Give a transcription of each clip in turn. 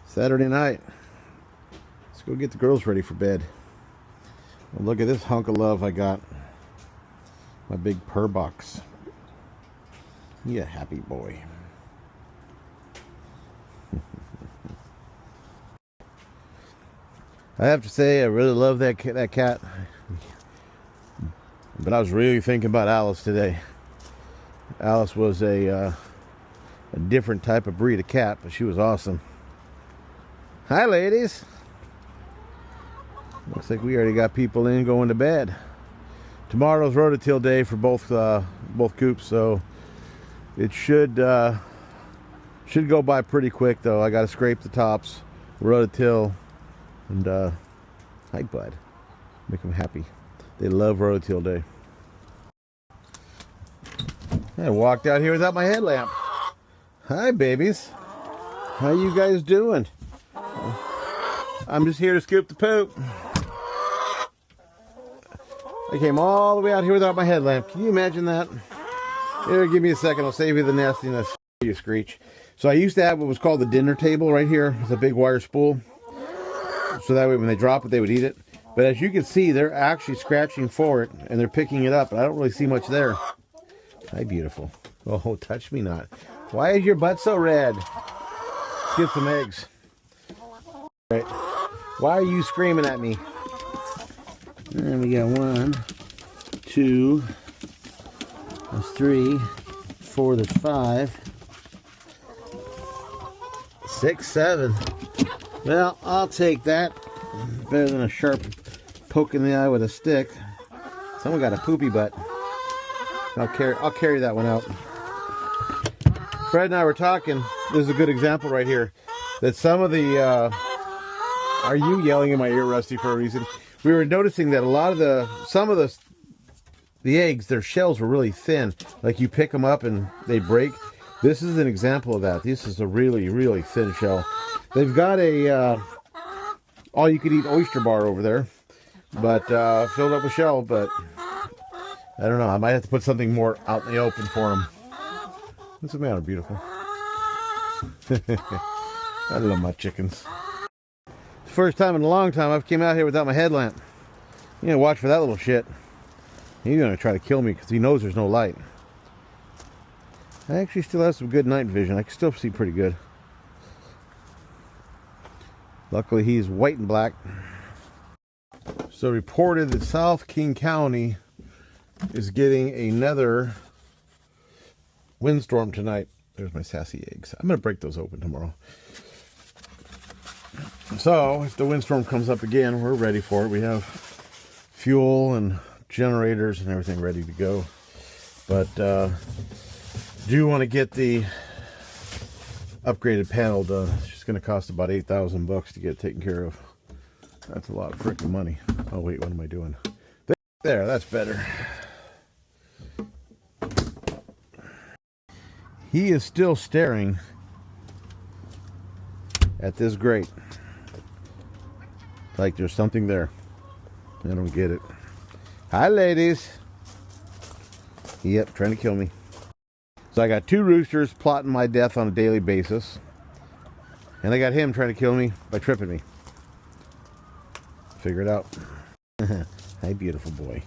Saturday night. Let's go get the girls ready for bed. Well, look at this hunk of love I got. My big purr box. You happy boy. I have to say, I really love that cat. But I was really thinking about Alice today. Alice was a different type of breed of cat, but she was awesome. Hi, ladies. Looks like we already got people in going to bed. Tomorrow's rototill day for both coops, so it should go by pretty quick. Though I got to scrape the tops, rototill, and hi, bud. Make them happy. They love rototill day. I walked out here without my headlamp. Hi, babies. How you guys doing? I'm just here to scoop the poop. I came all the way out here without my headlamp. Can you imagine that? Here, give me a second. I'll save you the nastiness. You screech. So I used to have what was called the dinner table right here. It's a big wire spool. So that way when they drop it, they would eat it. But as you can see, they're actually scratching for it, and they're picking it up. And I don't really see much there. Hi, beautiful. Oh, touch me not. Why is your butt so red? Let's get some eggs. All right. Why are you screaming at me? And we got 1, 2, that's 3, 4, that's 5, 6, 7. Well, I'll take that. Better than a sharp poke in the eye with a stick. Someone got a poopy butt. I'll carry that one out. Fred and I were talking. This is a good example right here. That some of the are you yelling in my ear, Rusty, for a reason? We were noticing that a lot of some of the eggs, their shells were really thin. Like you pick them up and they break. This is an example of that. This is a really, really thin shell. They've got a all-you-could-eat oyster bar over there, but filled up with shell. But I don't know. I might have to put something more out in the open for them. What's the matter, beautiful? I love my chickens. First time in a long time I've came out here without my headlamp. You know, watch for that little shit. He's gonna try to kill me because he knows there's no light. I actually still have some good night vision. I can still see pretty good. Luckily he's white and black. So reported that South King County is getting another windstorm tonight. There's my sassy eggs. I'm gonna break those open tomorrow. So, if the windstorm comes up again, we're ready for it. We have fuel and generators and everything ready to go. But do want to get the upgraded panel done. It's just going to cost about $8,000 to get it taken care of. That's a lot of freaking money. Oh wait, what am I doing? There, that's better. He is still staring at this grate. Like there's something there. I don't get it. Hi, ladies. Yep, trying to kill me. So I got 2 roosters plotting my death on a daily basis. And I got him trying to kill me by tripping me. Figure it out. Hi, beautiful boy.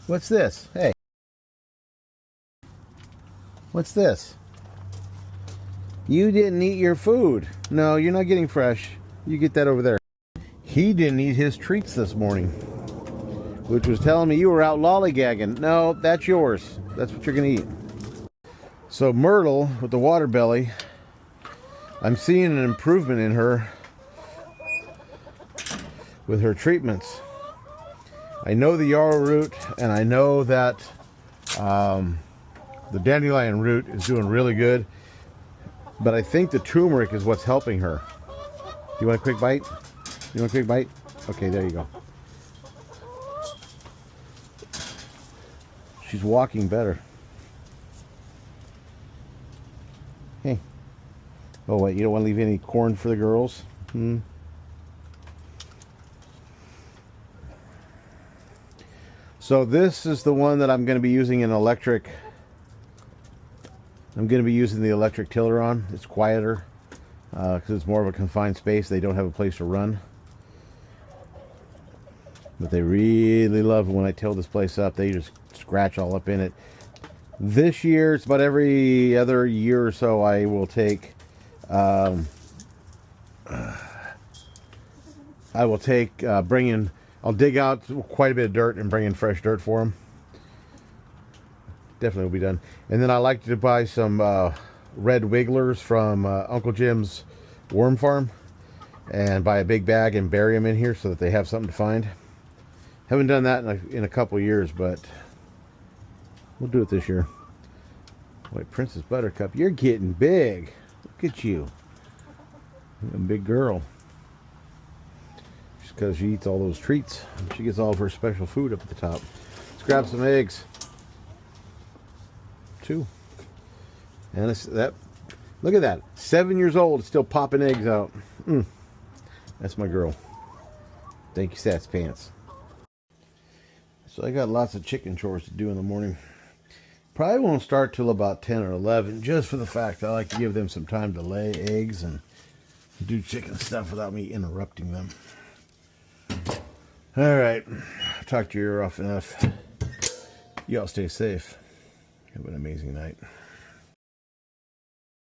What's this? Hey. What's this? You didn't eat your food. No, you're not getting fresh. You get that over there. He didn't eat his treats this morning, which was telling me you were out lollygagging. No, that's yours. That's what you're going to eat. So Myrtle, with the water belly, I'm seeing an improvement in her with her treatments. I know the yarrow root, and I know that the dandelion root is doing really good, but I think the turmeric is what's helping her. You want a quick bite? You want a quick bite? Okay, there you go. She's walking better. Hey. Oh, wait, you don't want to leave any corn for the girls? So this is the one that I'm going to be using in electric. I'm going to be using the electric tiller on. It's quieter. because it's more of a confined space. They don't have a place to run. But they really love when I till this place up. They just scratch all up in it. This year, it's about every other year or so, I will take, I'll dig out quite a bit of dirt and bring in fresh dirt for them. Definitely will be done. And then I like to buy some red wigglers from Uncle Jim's worm farm and buy a big bag and bury them in here so that they have something to find. Haven't done that in a couple years, but we'll do it this year. White Princess Buttercup, you're getting big. Look at you. You're a big girl. Just because she eats all those treats. She gets all of her special food up at the top. Let's grab some eggs. 2. And look at that. 7 years old, still popping eggs out. That's my girl. Thank you, Sats Pants. So I got lots of chicken chores to do in the morning. Probably won't start till about 10 or 11, just for the fact I like to give them some time to lay eggs and do chicken stuff without me interrupting them. All right, talked your ear off enough. You all stay safe. Have an amazing night.